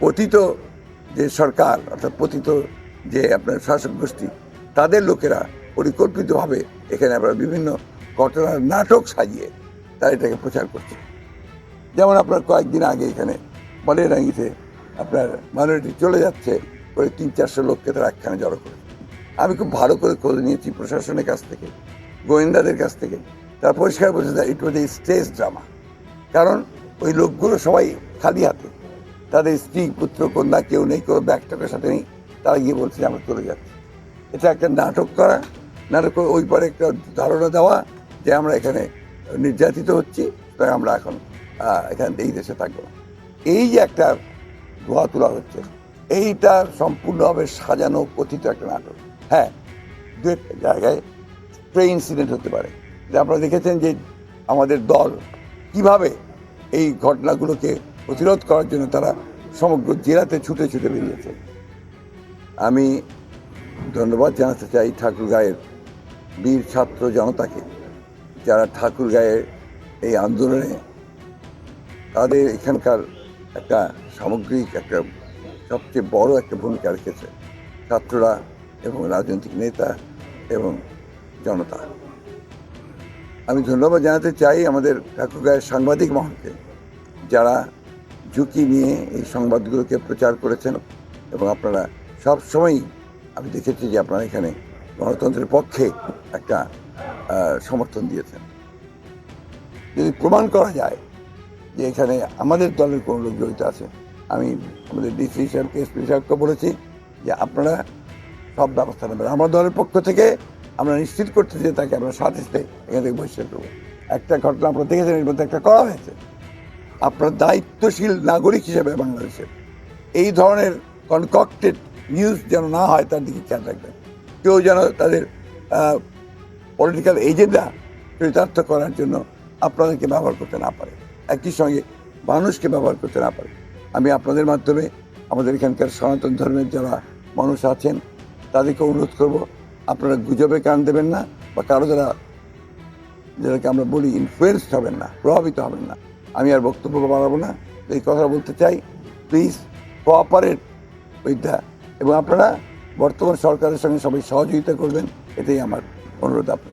পতিত যে সরকার অর্থাৎ পতিত যে আপনার শাসক গোষ্ঠী তাদের লোকেরা পরিকল্পিতভাবে এখানে আমরা বিভিন্ন ঘটনার নাটক সাজিয়ে তারা এটাকে প্রচার করছে। যেমন আপনার কয়েকদিন আগে এখানে মলেরাঙ্গিতে আপনার মাইনরিটি চলে যাচ্ছে করে 300-400 লোককে তারা একখানে জড়ো করে। আমি খুব ভালো করে খোঁজ নিয়েছি প্রশাসনের কাছ থেকে, গোয়েন্দাদের কাছ থেকে। তারা পরিষ্কার বলছে যে ইট ওয়াজ এ স্টেজ ড্রামা। কারণ ওই লোকগুলো সবাই খালি হাতে, তাদের স্ত্রী পুত্র কন্যা কেউ নেই, কেউ ব্যাগটাকের সাথে নেই। তারা গিয়ে বলছে আমরা চলে যাচ্ছি। এটা একটা নাটক করা, নাটক করে ওই পরে একটা ধারণা দেওয়া যে আমরা এখানে নির্যাতিত হচ্ছি, তাই আমরা এখন এখানে এই দেশে থাকবো না। এই যে একটা ধোয়া তোলা হচ্ছে, এইটা সম্পূর্ণভাবে সাজানো কথিত একটা নাটক। হ্যাঁ, দু একটা জায়গায় ট্রেন ইনসিডেন্ট হতে পারে। আপনারা দেখেছেন যে আমাদের দল কিভাবে এই ঘটনাগুলোকে প্রতিরোধ করার জন্য তারা সমগ্র জেলাতে ছুটে ছুটে বেরিয়েছে। আমি ধন্যবাদ জানাতে চাই ঠাকুরগাঁয়ের বীর ছাত্র জনতাকে, যারা ঠাকুরগাঁয়ের এই আন্দোলনে তাদের এখানকার একটা সামগ্রিক একটা সবচেয়ে বড় একটা ভূমিকা রেখেছে। ছাত্ররা এবং রাজনৈতিক নেতা এবং জনতা। আমি ধন্যবাদ জানাতে চাই আমাদের ঠাকুরগাঁয়ের সাংবাদিক মহলকে, যারা ঝুঁকি নিয়ে এই সংবাদগুলোকে প্রচার করেছেন এবং আপনারা সব সময়ই আমি দেখেছি যে আপনারা এখানে গণতন্ত্রের পক্ষে একটা সমর্থন দিয়েছেন। যদি প্রমাণ করা যায় যে এখানে আমাদের দলের কোনো লোক জড়িত আছে, আমি আমাদের ডিসি সাহেবকে, এসপি সাহেবকে বলেছি যে আপনারা সব ব্যবস্থা নেবেন। আমার দলের পক্ষ থেকে আমরা নিশ্চিত করতে যে তাকে আমরা সাথে এখান থেকে বহিষ্কার করবো। একটা ঘটনা আপনারা দেখেছেন, এর মধ্যে একটা করা হয়েছে। আপনার দায়িত্বশীল নাগরিক হিসেবে বাংলাদেশের এই ধরনের কনকক্টেড নিউজ যেন না হয় তার দিকে খেয়াল রাখবেন। কেউ যেন তাদের পলিটিক্যাল এজেন্ডা চরিতার্থ করার জন্য আপনাদেরকে ব্যবহার করতে না পারে, একই সঙ্গে মানুষকে ব্যবহার করতে না পারে। আমি আপনাদের মাধ্যমে আমাদের এখানকার সনাতন ধর্মের যারা মানুষ আছেন তাদেরকে অনুরোধ করব, আপনারা গুজবে কান দেবেন না, বা কারো দ্বারা যেটাকে আমরা বলি ইনফ্লুয়েন্সড হবেন না, প্রভাবিত হবেন না। আমি আর বক্তব্য বাড়াবো না, এই কথা বলতে চাই, প্লিজ কোঅপারেট উইথ দ্য, এবং আপনারা বর্তমান সরকারের সঙ্গে সবাই সহযোগিতা করবেন, এটাই আমার অনুরোধ আপনার।